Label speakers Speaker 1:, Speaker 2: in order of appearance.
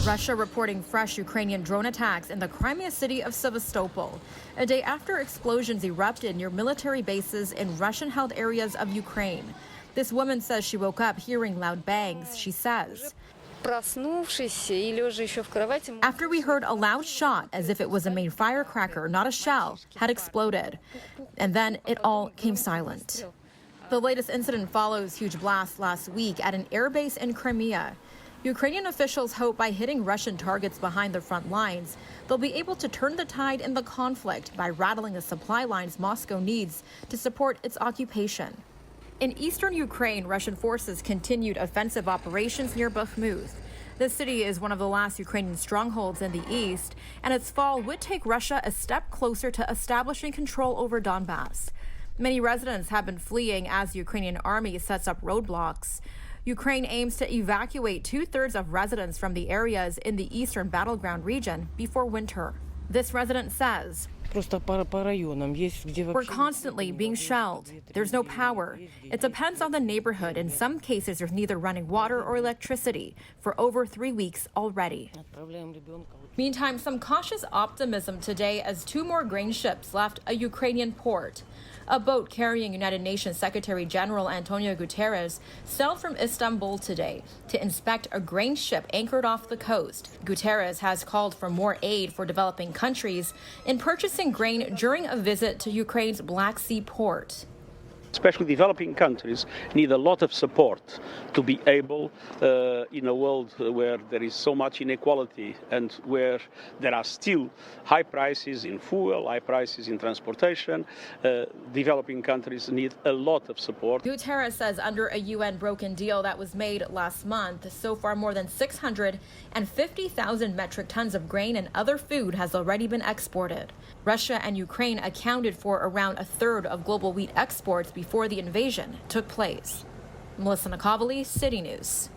Speaker 1: Russia reporting fresh Ukrainian drone attacks in the Crimea city of Sevastopol, a day after explosions erupted near military bases in Russian-held areas of Ukraine. This woman says she woke up hearing loud bangs. She says, "After we heard a loud shot, as if it was a main firecracker, not a shell, had exploded. And then it all came silent." The latest incident follows huge blasts last week at an airbase in Crimea. Ukrainian officials hope by hitting Russian targets behind the front lines, they'll be able to turn the tide in the conflict by rattling the supply lines Moscow needs to support its occupation. In eastern Ukraine, Russian forces continued offensive operations near Bakhmut. The city is one of the last Ukrainian strongholds in the east, and its fall would take Russia a step closer to establishing control over Donbass. Many residents have been fleeing as the Ukrainian army sets up roadblocks. Ukraine aims to evacuate 2/3 of residents from the areas in the eastern battleground region before winter. This resident says, "We're constantly being shelled. There's no power. It depends on the neighborhood. In some cases, there's neither running water or electricity for over 3 weeks already." Meantime, some cautious optimism today as 2 more grain ships left a Ukrainian port. A boat carrying United Nations Secretary General Antonio Guterres sailed from Istanbul today to inspect a grain ship anchored off the coast. Guterres has called for more aid for developing countries in purchasing grain during a visit to Ukraine's Black Sea port.
Speaker 2: Especially developing countries need a lot of support to be able, in a world where there is so much inequality and where there are still high prices in fuel, high prices in transportation, developing countries need a lot of support.
Speaker 1: Guterres says under a UN broken deal that was made last month, so far more than 650,000 metric tons of grain and other food has already been exported. Russia and Ukraine accounted for around 1/3 of global wheat exports before the invasion took place. Melissa Nakhavoly, City News.